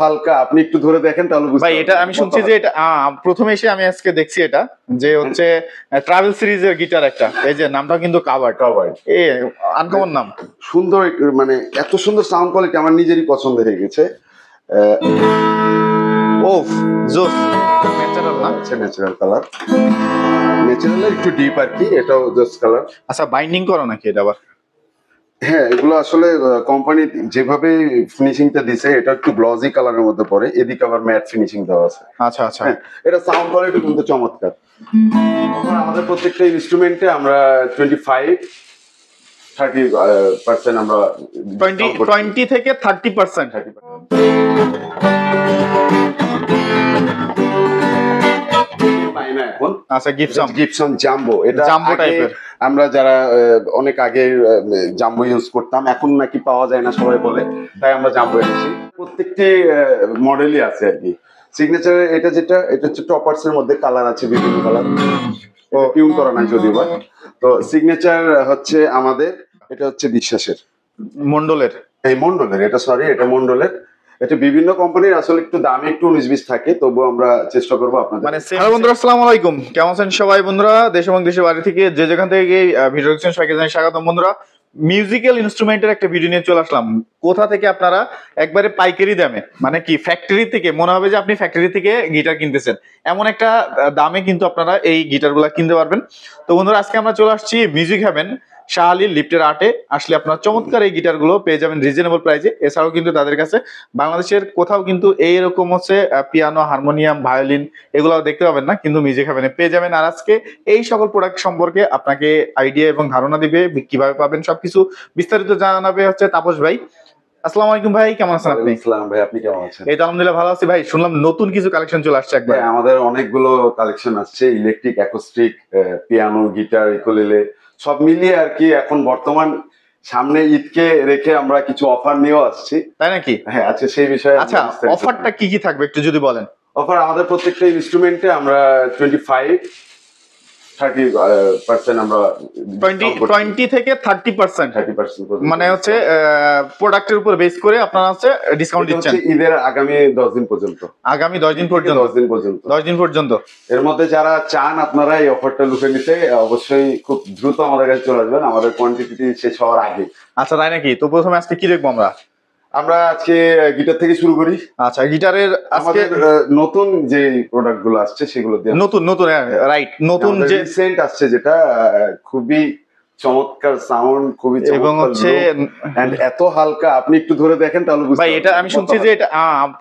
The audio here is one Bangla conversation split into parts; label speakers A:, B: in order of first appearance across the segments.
A: হালকা, আপনি একটু ধরে দেখেন তাহলে বুঝতে
B: ভাই এটা আমি শুনছি যে এটা প্রথমে এসে আমি আজকে দেখছি এটা যে হচ্ছে ট্রাভেল সিরিজের গিটার একটা, এই যে নামটা কিন্তু কাভার্ড এই আনকমন নাম,
A: সুন্দর, মানে এত সুন্দর সাউন্ড কোয়ালিটি আমার নিজেরই পছন্দ হয়ে গেছে।
B: ওফ জোস, ন্যাচারাল না?
A: আচ্ছা, ন্যাচারাল কালার, ন্যাচারাল একটু ডিপ আর কি, এটাও জোস কালার।
B: আচ্ছা বাইন্ডিং করো নাকি এটা আবার?
A: হ্যাঁ, এগুলো আসলে কোম্পানি যেভাবে ফিনিশিংটা দিছে এটা একটু গ্লসি কালারের মধ্যে পড়ে, এদিকে আবার ম্যাট ফিনিশিং দেওয়া আছে।
B: আচ্ছা আচ্ছা,
A: এটা সাউন্ড কোয়ালিটি কিন্তু চমৎকার। আমাদের প্রত্যেকটা ইনস্ট্রুমেন্টে আমরা 25-30% আমরা
B: 20 থেকে 30%
A: পাই না এখন।
B: আচ্ছা
A: গিবসন জাম্বো, এটা
B: জাম্বো টাইপের
A: আমরা যারা অনেক আগে জাম্বো ইউজ করতাম, এখন নাকি পাওয়া যায় না সবাই বলে, তাই আমরা জাম্বো এনেছি। প্রত্যেকটি মডেলই আছে আর কি। সিগনেচারের এটা হচ্ছে টপার্স এর মধ্যে কালার আছে, বিভিন্ন কালার, টিউন করা নাই যদিও বা। তো সিগনেচার হচ্ছে আমাদের, এটা হচ্ছে বিশ্বাসের,
B: মন্ডলের,
A: এটা মন্ডলের। এটা বিভিন্ন কোম্পানির আসলে একটু দামে একটু 19-20 থাকে, তবুও আমরা চেষ্টা করবো আপনাদের।
B: মানে হ্যালো বন্ধুরা, আসসালামু আলাইকুম, কেমন আছেন সবাই বন্ধুরা? দেশ এবং দেশের বাইরে থেকে যে যেখান থেকে ভিডিও দেখছেন সবাইকে জানাই স্বাগতম বন্ধুরা। মিউজিক্যাল ইনস্ট্রুমেন্টের একটা ভিডিও নিয়ে চলে আসলাম। কোথা থেকে আপনারা একবারে পাইকারি দামে, মানে কি ফ্যাক্টরি থেকে, মনে হবে যে আপনি ফ্যাক্টরি থেকে গিটার কিনতেছেন, এমন একটা দামে কিন্তু আপনারা এই গিটারগুলো কিনতে পারবেন। তো বন্ধুরা আজকে আমরা চলে আসছি মিউজিক হ্যাভেন শাহ আলীর লিফটের আর্টে। আসলে আপনারা চমৎকার এই গিটারগুলো পেয়ে যাবেন রিজনেবল প্রাইসে। এছাড়াও কিন্তু তাদের কাছে বাংলাদেশের কোথাও কিন্তু এইরকম হচ্ছে পিয়ানো, হারমোনিয়াম, ভায়োলিন এগুলো দেখতে পাবেন না, কিন্তু মিউজিক হ্যাভেনে পেয়ে যাবেন। আর আজকে এই সকল প্রোডাক্ট সম্পর্কে আপনাকে আইডিয়া এবং ধারণা দিবে, কিভাবে পাবেন সবকিছু বিস্তারিত জানাবে হচ্ছে তাপস ভাই। আসসালামু আলাইকুম ভাই, কেমন আছেন আপনি?
A: আসসালাম ভাই, আপনি কেমন আছেন?
B: এই তো আলহামদুলিল্লাহ ভালো আছি ভাই। শুনলাম নতুন কিছু কালেকশন চলে আসছে একবার।
A: আমাদের অনেকগুলো কালেকশন আসছে, electric, acoustic, piano, guitar, ukulele সব মিলিয়ে আর কি। এখন বর্তমান সামনে ঈদকে রেখে আমরা কিছু অফার নিয়েও আসছি।
B: তাই নাকি?
A: হ্যাঁ, আচ্ছা সেই বিষয়ে।
B: আচ্ছা অফারটা কি কি থাকবে একটু যদি বলেন।
A: অফার আমাদের প্রত্যেকটা ইনস্ট্রুমেন্টে আমরা 25-30% আমরা
B: 20 থেকে 30% মানে হচ্ছে প্রোডাক্টের উপর বেস করে আপনারা হচ্ছে ডিসকাউন্ট দিচ্ছেন
A: ঈদের আগামী 10 দিন পর্যন্ত।
B: আগামী 10 দিন পর্যন্ত।
A: এর মধ্যে যারা চান আপনারা এই অফারটা লুফে নিতে, অবশ্যই খুব দ্রুত আমাদের কাছে চলে আসবেন, আমাদের কোয়ান্টিটি শেষ হওয়ার আগে।
B: আচ্ছা তাই নাকি? তো প্রথমে আজকে কি দেখবো
A: আমরা আজকে গিটার থেকে শুরু করি।
B: আচ্ছা গিটারের
A: আমাদের নতুন যে প্রোডাক্ট গুলো আসছে সেগুলো দিয়ে,
B: নতুন রাইট, নতুন যে
A: রিসেন্ট আসছে যেটা খুবই চমৎকার সাউন্ড, খুবই
B: এবং হচ্ছে
A: এত হালকা, আপনি একটু ধরে দেখেন তাহলে বুঝতে
B: পারবেন। ভাই এটা আমি শুনছি যে এটা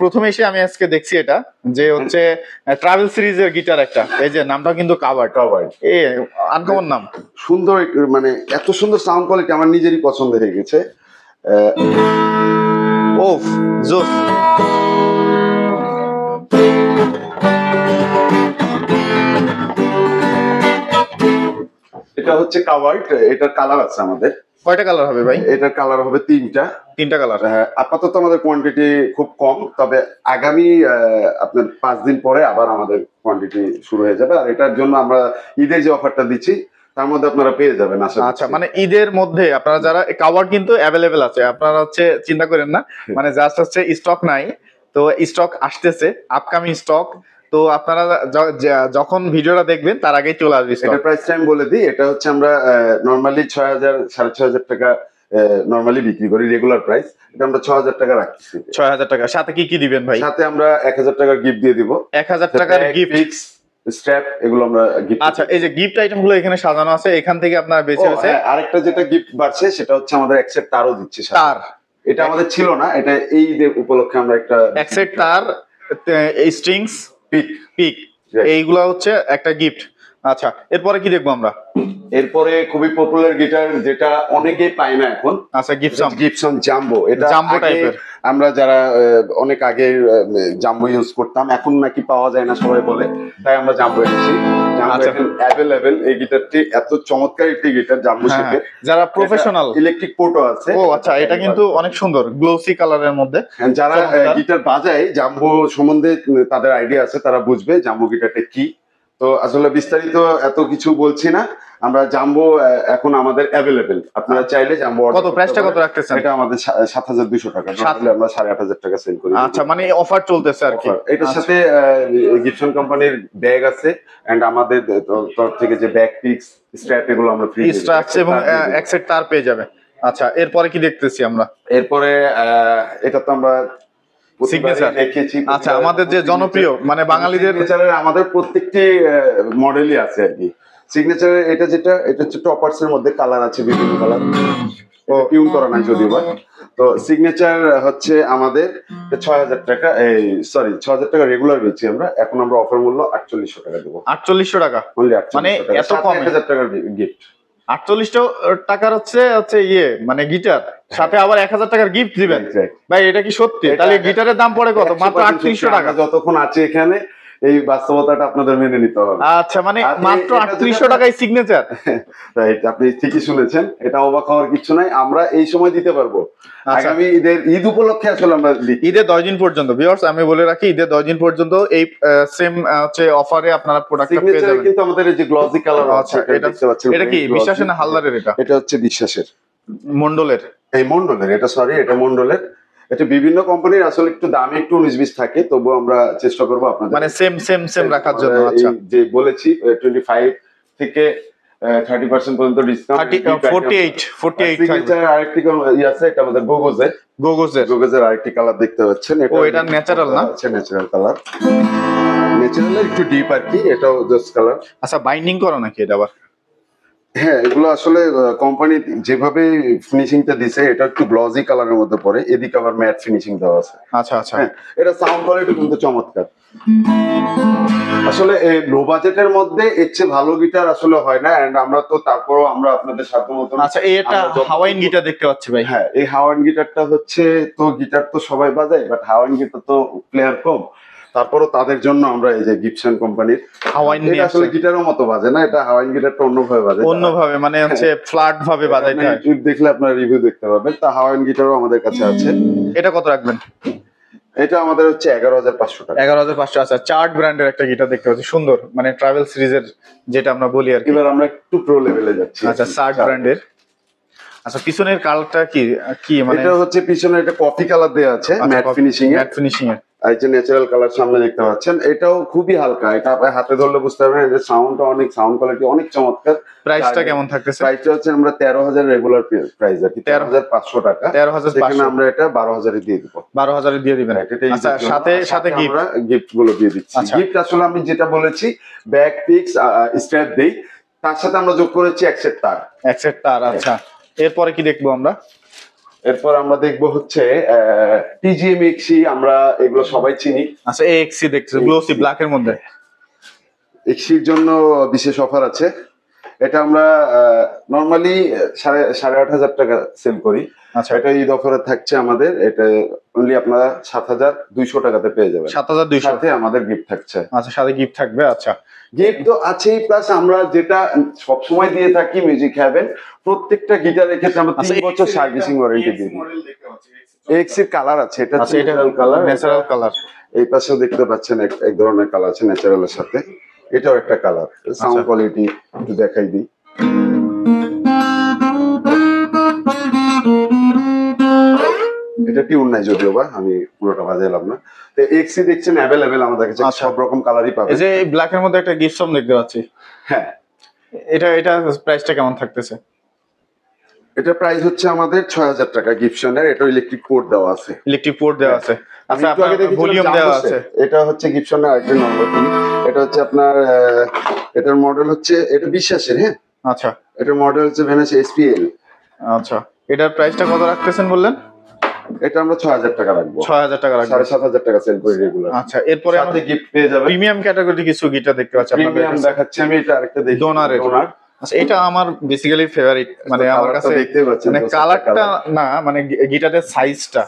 B: প্রথমে এসে আমি আজকে দেখছি এটা যে হচ্ছে ট্রাভেল সিরিজের গিটার একটা, এই যে নামটা কিন্তু কাভার্ড এই আনকমন নাম,
A: সুন্দর, মানে এত সুন্দর সাউন্ড কোয়ালিটি আমার নিজেরই পছন্দ হয়ে গেছে।
B: ওফ জোস,
A: এটা হচ্ছে কাভার্ড। এটার কালার আছে আমাদের।
B: কয়টা কালার হবে ভাই?
A: এটার কালার হবে তিনটা কালার। আপাতত আমাদের কোয়ান্টিটি খুব কম, তবে আগামী আপনার 5 দিন পরে আবার আমাদের কোয়ান্টিটি শুরু হয়ে যাবে। আর এটার জন্য আমরা ঈদের যে অফারটা দিচ্ছি তার মধ্যে আপনারা পেয়ে যাবেন।
B: আচ্ছা মানে ঈদের মধ্যে আপনারা যারা কাভার্ড কিন্তু অ্যাভেলেবেল আছে, আপনারা হচ্ছে চিন্তা করেন না, মানে জাস্ট হচ্ছে স্টক নাই, তো স্টক আসতেছে, আপকামিং স্টক। তো আপনারা যখন ভিডিওটা দেখবেন তার আগেই চলে আসবে।
A: এটা প্রাইস টাইম বলে দিই, এটা হচ্ছে আমরা নরমালি 6,000-6,500 টাকা নরমালি বিক্রি করি, রেগুলার প্রাইস। এটা আমরা 6,000 টাকা রাখছি।
B: 6,000 টাকা। সাথে কি কি দিবেন ভাই?
A: সাথে আমরা 1,000 টাকা গিফট দিয়ে দিব।
B: 1,000 টাকার গিফট,
A: স্ট্র্যাপ, এগুলো আমরা গিফট।
B: আচ্ছা এই যে গিফট আইটেম গুলো এখানে সাজানো আছে, এখান থেকে আপনারা বেছে বেছে।
A: আরেকটা যেটা গিফট বাড়ছে সেটা হচ্ছে আমাদের এক সেট তারও দিচ্ছি। তার এটা আমাদের ছিল না, এটা এই উপলক্ষে আমরা একটা
B: এক সেট তার, স্ট্রিংস, পিক এইগুলা হচ্ছে একটা গিফট। আচ্ছা এরপরে কি দেখবো আমরা?
A: এরপরে খুবই পপুলার গিটার যেটা অনেকেই পায় না এখন।
B: আচ্ছা
A: গিবসন জাম্বো। এটা
B: জাম্বো টাইপের,
A: আমরা যারা অনেক আগে জাম্বো ইউজ করতাম, এখন নাকি পাওয়া যায় না সবাই বলে, তাই আমরা জাম্বো এনেছি। অ্যাভেলেবেল এই গিটারটি এত চমৎকার একটি গিটার, জাম্বো শেপের,
B: যারা প্রফেশনাল।
A: ইলেকট্রিক পোর্টও আছে।
B: ও আচ্ছা, এটা কিন্তু অনেক সুন্দর গ্লোসি কালারের মধ্যে।
A: যারা গিটার বাজায়, জাম্বো সম্বন্ধে তাদের আইডিয়া আছে, তারা বুঝবে জাম্বো গিটারটা কি। তো আসলে বিস্তারিত এত কিছু বলছি না, আমরা জাম্বো এখন আমাদের অ্যাভেলেবেল, আপনারা চাইলে জাম্বো
B: কত প্রাইসটা কত রাখতেছেন?
A: এটা আমাদের 7200 টাকা, নরমালি আমরা 8500 টাকা সেল করি।
B: আচ্ছা, মানে অফার চলতেছে আর কি।
A: এটার সাথে গিবসন কোম্পানির ব্যাগ আছে, এন্ড আমাদের তরফ থেকে যে ব্যাগ পিক্স স্ট্র্যাপ এগুলো আমরা ফ্রি
B: স্ট্রাপস এবং এক সেট তার পেয়ে যাবে। আচ্ছা, এরপরে কি দেখতেছি আমরা?
A: এরপরে এটা তো আমরা
B: সিগনেচার
A: দেখেছি।
B: আচ্ছা, আমাদের যে জনপ্রিয় মানে বাঙালিদের
A: সিগনেচারের আমাদের প্রত্যেকটি মডেলই আছে আর কি। সিগনেচারের এটা হচ্ছে টপার্স এর মধ্যে কালার আছে, বিভিন্ন কালার, টিউন করা নাই যদিও বা। তো সিগনেচার হচ্ছে আমাদের 6000 টাকা, এই সরি 6000 টাকা রেগুলার বেচি আমরা, এখন আমরা অফার মূল্য 4800 টাকা দেবো।
B: 4800 টাকা,
A: অনলি 4800
B: মানে
A: টাকা,
B: এত কম?
A: 1000 টাকার গিফট।
B: 48 টাকার হচ্ছে ইয়ে মানে গিটার, সাথে আবার 1000 টাকার গিফট দিবেন ভাই, এটা কি সত্যি? তাহলে গিটারের দাম পড়ে কত? মাত্র 3800 টাকা।
A: যতক্ষণ আছে এখানে এই বাস্তবতাটা আপনাদের মেনে নিতে হবে।
B: আচ্ছা, মানে মাত্র 3800 টাকায় সিগনেচার।
A: রাইট, আপনি ঠিকই শুনেছেন, এটা অবাক হওয়ার কিছু নাই, আমরা এই সময় দিতে পারবো। আগামী ঈদ উপলক্ষে আসলে আমরা
B: ঈদের 10 দিন পর্যন্ত, ভিউয়ার্স আমি বলে রাখি, ঈদের 10 দিন পর্যন্ত এই সেম হচ্ছে অফারে আপনারা প্রোডাক্টটা পেয়ে যাবেন।
A: কিন্তু আমাদের এই যে গ্লসি কালার আছে,
B: এটা দেখতে পাচ্ছেন, এটা কি বিশ্বাসের না হালদারের?
A: এটা হচ্ছে বিশ্বাসের,
B: মন্ডলের।
A: এই মন্ডলের, এটা সরি এটা মন্ডলের। এটা বিভিন্ন কোম্পানির আসলে একটু দামে একটু 19-20 থাকে, তবুও আমরা চেষ্টা করবো আপনাদের
B: মানে সেম রাখার জন্য। আচ্ছা,
A: যে বলেছি 25 থেকে 30% পর্যন্ত ডিসকাউন্ট,
B: 48
A: সিগনেচার আরেকটি আছে, এটা আমাদের গোগোজের আরেকটি কালার দেখতে পাচ্ছেন।
B: এটা ন্যাচারাল না?
A: আচ্ছা, ন্যাচারাল কালার, ন্যাচারালের একটু ডিপ আর কি, এটাও জাস্ট কালার।
B: আচ্ছা, বাইন্ডিং করা নাকি এটা আবার?
A: হ্যাঁ, এগুলো আসলে কোম্পানি যেভাবে ফিনিশিংটা দিছে, এটা একটু গ্লসি কালারের মধ্যে পড়ে, এদিকে আবার ম্যাট ফিনিশিং দেওয়া আছে।
B: আচ্ছা,
A: হ্যাঁ, এটা সাউন্ড কোয়ালিটি কিন্তু চমৎকার। আসলে লো বাজেটের মধ্যে এর চেয়ে ভালো গিটার আসলে হয় না, এন্ড আমরা তো তারপরও আমরা আপনাদের সাধ্য মতো।
B: আচ্ছা, এটা হাওয়াইন গিটার দেখতে পাচ্ছি ভাই।
A: হ্যাঁ, এই হাওয়াইন গিটারটা হচ্ছে, তো গিটার তো সবাই বাজায়, বাট হাওয়াইন গিটার তো প্লেয়ার কম, তারপরও তাদের জন্য আমরা এই যে গিবসন কোম্পানির
B: হাওয়াইন
A: এটা আসলে গিটারের মতো বাজে না, এটা হাওয়াইন গিটারটা অন্যভাবে বাজে,
B: অন্যভাবে মানে হচ্ছে ফ্ল্যাট ভাবে বাজাইতে হয়।
A: ইউটিউব দেখলে আপনারা রিভিউ দেখতে পাবেন। তা হাওয়াইন গিটারও আমাদের কাছে আছে।
B: এটা কত রাখবেন?
A: এটা আমাদের হচ্ছে 11500 টাকা।
B: 11500। আচ্ছা, চার্ট ব্র্যান্ডের একটা গিটার দেখতে পাচ্ছি, সুন্দর, মানে ট্রাভেল সিরিজের যেটা আমরা বলি আর কি।
A: এবার আমরা একটু প্রো লেভেলে যাচ্ছি।
B: আচ্ছা, চার্ট ব্র্যান্ডের। আচ্ছা, পিছনের কালারটা কি মানে?
A: এটা হচ্ছে পিছনে এটা কফি কালার দেয়া আছে, ম্যাট ফিনিশিং এ। এই যে ন্যাচারাল কালার সামনে দেখতে পাচ্ছেন, এটাও খুবই হালকা, এটা আপনি হাতে ধরলে বুঝতে পারবেন। এর সাউন্ডটা অনেক, সাউন্ড কোয়ালিটি অনেক চমৎকার।
B: প্রাইসটা কেমন থাকতেছে?
A: প্রাইসটা হচ্ছে আমরা 13000 রেগুলার প্রাইস আর কি, 13500 টাকা।
B: 13500,
A: এখানে আমরা এটা 12000 এ দিয়ে দিব।
B: 12000 এ দিয়ে দিবেন। আচ্ছা, সাথে গিফট,
A: আমরা গিফট গুলো দিয়ে দিচ্ছি। গিফট আসলে আমি যেটা বলেছি, ব্যাক পিক্স স্ট্র্যাপ দেই, তার সাথে আমরা যোগ করেছি এক সেট তার।
B: আচ্ছা, এরপরে কি দেখবো আমরা?
A: এরপর আমরা দেখবো হচ্ছে টিজিএম এক্সি, আমরা এগুলো সবাই চিনি।
B: আচ্ছা, এক্সি দেখছি, গ্লোসি ব্ল্যাক এর মধ্যে।
A: এক্সির জন্য বিশেষ অফার আছে। এটা আমরা নরমালি 8500 টাকা সেল করি।
B: আচ্ছা,
A: এটা ঈদ অফারে থাকছে আমাদের, এটা অনলি আপনারা 7200 টাকাতে পেয়ে যাবেন।
B: 7200
A: সাথে আমাদের গিফট থাকছে।
B: আচ্ছা, সাথে গিফট থাকবে। আচ্ছা,
A: গিফট তো আছেই, প্লাস আমরা যেটা সবসময় দিয়ে থাকি মিউজিক হ্যাভেন, প্রত্যেকটা গিটারের ক্ষেত্রে আমরা 3 বছর সার্ভিসিং ওয়ারেন্টি দিই। এক্সির কালার আছে, এটা
B: ন্যাচারাল কালার।
A: এই পাশেও দেখতে পাচ্ছেন এক ধরনের কালার আছে ন্যাচারালের সাথে, এটাও একটা কালার। সাউন্ড কোয়ালিটি একটু দেখাই দিই। এটা টিউন নাই যদিও বা, আমি পুরোটা বাজাইলাম না। তো এক্সি দেখছেন অ্যাভেলেবেল আমাদের কাছে, সব রকম কালারই পাবেন।
B: এই যে ব্ল্যাক এর মধ্যে একটা গিফট দেখতে পাচ্ছি।
A: হ্যাঁ,
B: এটা প্রাইসটা কেমন থাকতেছে?
A: এটা প্রাইস হচ্ছে আমাদের 6000 টাকা গিবসনের। এটা ইলেকট্রিক পোর্ট দেওয়া আছে। আচ্ছা, আপনার ভলিউম দেওয়া আছে। এটা হচ্ছে গিবসনের আরেকটা নম্বর। এটা হচ্ছে আপনার, এটার মডেল হচ্ছে, এটা বিশ্বাসের। হ্যাঁ,
B: আচ্ছা,
A: এটার মডেল হচ্ছে ভেনাস এসপিএল।
B: আচ্ছা, এটার প্রাইসটা কত রাখতেছেন বললেন?
A: এটা আমরা 6000 টাকা রাখবো।
B: 6000 টাকা রাখবো।
A: 7500 টাকা সেল করি রেগুলার।
B: আচ্ছা, এরপরে আমাদের
A: গিফট পেয়ে যাবেন।
B: প্রিমিয়াম ক্যাটাগরি কিছু গিটার দেখতে পাচ্ছি আপনাদের
A: প্রিমিয়াম
B: কাছে।
A: দেখাচ্ছি আমি, এটা আরেকটা দেখি,
B: ডোনার। আচ্ছা, এটা আমার বেসিক্যালি ফেভারিট, মানে আমার কাছে
A: দেখতে পাচ্ছেন
B: মানে কালারটা না, মানে গিটারের সাইজটা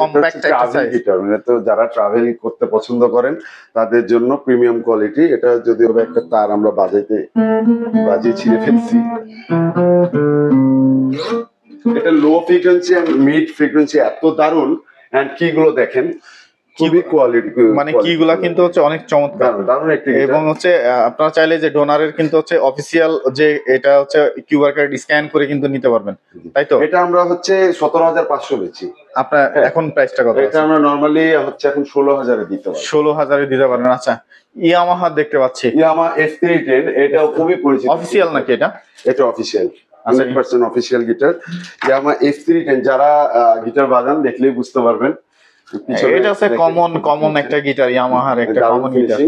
B: কম্প্যাক্ট একটা সাইজ।
A: গিটার মানে তো যারা ট্রাভেল করতে পছন্দ করেন তাদের জন্য প্রিমিয়াম কোয়ালিটি। এটা যদিও একটা তার আমরা বাজিয়ে ছিঁড়ে ফেলছি। এটা low frequency and mid frequency এত দারুন, এন্ড কি গুলো দেখেন, খুবই কোয়ালিটি,
B: মানে কিগুলা কিন্তু হচ্ছে অনেক চমৎকার
A: দারুণ একটি
B: এবং হচ্ছে আপনারা চাইলে যে ডোনারের কিন্তু হচ্ছে অফিসিয়াল যে এটা হচ্ছে কিউআর কোড স্ক্যান করে কিন্তু নিতে পারবেন, তাই তো?
A: এটা আমরা হচ্ছে 17,500 বেচি।
B: আপনার এখন প্রাইসটা কত?
A: এটা আমরা নরমালি হচ্ছে এখন 16,000 দিতে পারি।
B: 16,000 দিতে পারেন। আচ্ছা, ইয়ামাহা দেখতে পাচ্ছি,
A: ইয়ামাহা F310, এটাও খুবই পরিচিত।
B: অফিসিয়াল নাকি এটা?
A: এটা official, 100% official guitar. Yamaha F310 যারা গিটার বাজান দেখলেই বুঝতে পারবেন।
B: এটা হচ্ছে কমন একটা গিটার, ইয়ামাহার একটা কমন গিটার।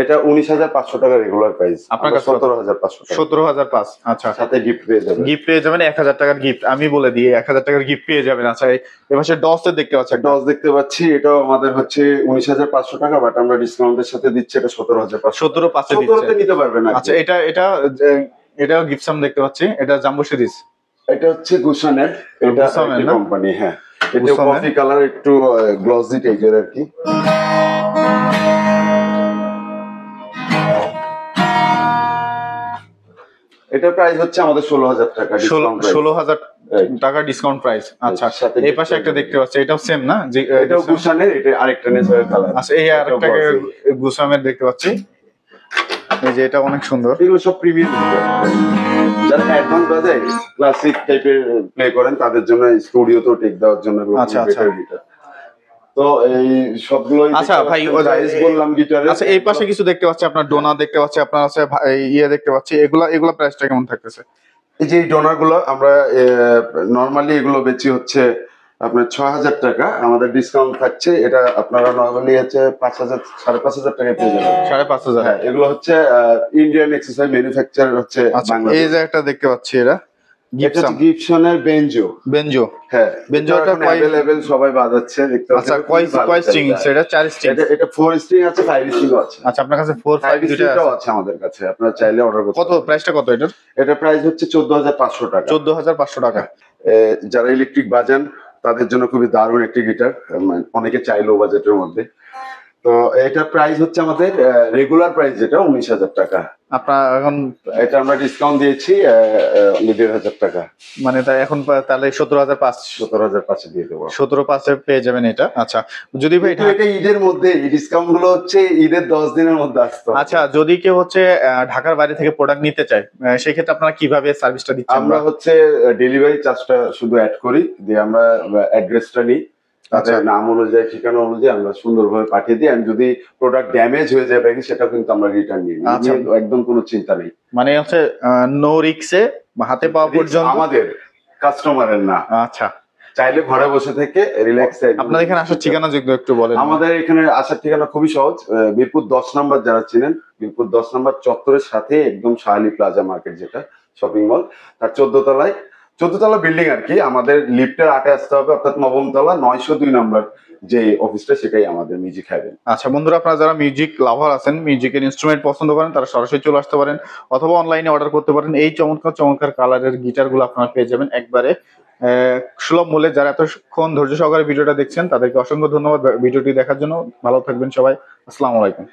A: এটা 19,500 টাকা রেগুলার প্রাইস,
B: আপনার কাছে
A: 17,500 টাকা।
B: 17,500। আচ্ছা,
A: সাথে গিফট পেয়ে যাবেন।
B: গিফট পেয়ে যাবেন 1,000 টাকার গিফট, আমি বলে দিই 1,000 টাকার গিফট পেয়ে যাবেন। আচ্ছা, এই পাশে ডসের দেখতে পাচ্ছি,
A: ডস দেখতে পাচ্ছি, এটাও আমাদের হচ্ছে 19,500 টাকা, বাট আমরা ডিসকাউন্টের সাথে দিচ্ছি এটা 17,500।
B: 17,500
A: 17,000 নিতে পারবেন।
B: আচ্ছা, এটা গিপসাম দেখতে পাচ্ছি, এটা জাম্বো সিরিজ।
A: এটা হচ্ছে গুসানের, এটা একটা কোম্পানি। হ্যাঁ, এটা কফি কালার, একটু গ্লসি টাইপের আর কি। এটার প্রাইস হচ্ছে আমাদের 16,000 টাকা,
B: 16,000 টাকা ডিসকাউন্ট প্রাইস। আচ্ছা, এই পাশে একটা দেখতে পাচ্ছি, এটাও সেম না?
A: এটাও গুসানের, এটা আরেকটা নেচারাল কালার।
B: আচ্ছা, এই আরেকটা গুসামের দেখতে পাচ্ছি, এই যে এটা অনেক সুন্দর।
A: এগুলো সব প্রিমিয়াম গিটার, যারা অ্যাডভান্স বাজায়, ক্লাসিক টাইপের প্লে করেন, তাদের জন্য স্টুডিওতেও টেক দেওয়ার জন্য গিটার। তো এই সবগুলো।
B: আচ্ছা ভাই,
A: বললাম গিটারে।
B: আচ্ছা, এই পাশে কিছু দেখতে পাচ্ছি, আপনার ডোনা দেখতে পাচ্ছি, আপনার আছে ইয়ে দেখতে পাচ্ছি, এগুলা প্রাইসটা কেমন থাকতেছে?
A: এই যে ডোনার গুলো আমরা নরমালি এগুলো বেচি হচ্ছে আপনার 6,000 টাকা, আমাদের ডিসকাউন্ট থাকছে, এটা আপনারা নরমালি হচ্ছে 5,000 5,500 টাকায় পেয়ে যাবেন।
B: 5,500।
A: হ্যাঁ, এগুলো হচ্ছে ইন্ডিয়ান এক্সারসাইজ ম্যানুফ্যাকচার হচ্ছে বাংলাদেশ।
B: এই যে একটা দেখতে পাচ্ছি, এটা
A: গিবসনের বেনজো। হ্যাঁ,
B: বেনজোটা
A: अवेलेबल, সবাই বাজাচ্ছে দেখতে পাচ্ছেন।
B: আচ্ছা, কয় স্ট্রিং? এটা 4 স্ট্রিং।
A: এটা 4 স্ট্রিং আছে, 5 স্ট্রিং আছে।
B: আচ্ছা, আপনার কাছে 4 5 দুটো
A: আছে আমাদের কাছে, আপনারা চাইলে অর্ডার করতে।
B: কত প্রাইসটা কত এটার?
A: এটা প্রাইস হচ্ছে 14,500 টাকা।
B: 14,500 টাকা।
A: যারা ইলেকট্রিক বাজান তাদের জন্য খুবই দারুণ একটি গিটার, অনেকে চাই লো বাজেটের মধ্যে। তো এটা প্রাইস হচ্ছে আমাদের রেগুলার প্রাইস যেটা 19,000 টাকা।
B: আপনার এখন
A: এটা আমরা ডিসকাউন্ট দিয়েছি 1,500 টাকা।
B: মানে তাই এখন তাহলে
A: 17,500 দিয়ে দেবো।
B: 17,500 পেয়ে যাবেন এটা। আচ্ছা, যদি ভাই
A: এটা ঈদের মধ্যে, এই ডিসকাউন্ট গুলো হচ্ছে ঈদের 10 দিনের মধ্যে আসতো।
B: আচ্ছা, যদি কেউ হচ্ছে ঢাকার বাইরে থেকে প্রোডাক্ট নিতে চায়, সেই ক্ষেত্রে আপনারা কিভাবে সার্ভিসটা দিচ্ছেন?
A: আমরা হচ্ছে ডেলিভারি চার্জটা শুধু অ্যাড করি, দিয়ে আমরা অ্যাড্রেসটা নিই, তাদের নাম অনুযায়ী, ঠিকানা অনুযায়ী আমরা সুন্দরভাবে পাঠিয়ে দিই। আর যদি প্রোডাক্ট ড্যামেজ হয়ে যায় বাকি, সেটা কিন্তু আমরা রিটার্ন নিই, একদম কোনো চিন্তা নেই।
B: মানে হচ্ছে নো রিস্কে হাতে পাওয়া পর্যন্ত,
A: আমাদের কাস্টমারের না।
B: আচ্ছা,
A: চাইলে ঘরে বসে থেকে রিল্যাক্স।
B: আপনাদের এখানে আসার ঠিকানা যদি একটু বলেন।
A: আমাদের এখানে আসার ঠিকানা খুবই সহজ, মিরপুর 10 নম্বর, যারা চিনেন মিরপুর 10 নম্বর চত্বরের সাথে একদম শাহালি প্লাজা মার্কেট, যেটা শপিং মল, তার 14 তলা বিল্ডিং আর কি। আমাদের লিফটের 8-এ আসতে হবে, অর্থাৎ 9ম তলা 902 নম্বর যে অফিসটা, সেটাই আমাদের মিউজিক হ্যাভেন।
B: আচ্ছা বন্ধুরা, আপনারা যারা মিউজিক লাভার আছেন, মিউজিকের ইনস্ট্রুমেন্ট পছন্দ করেন, তারা সরাসরি চলে আসতে পারেন অথবা অনলাইনে অর্ডার করতে পারেন। এই চমৎকার কালারের গিটারগুলো আপনারা পেয়ে যাবেন একবারে সুলভ মূল্যে। যারা এতক্ষণ ধৈর্য সহকারে ভিডিওটা দেখছেন, তাদেরকে অসংখ্য ধন্যবাদ ভিডিওটি দেখার জন্য। ভালো থাকবেন সবাই, আসসালামু আলাইকুম।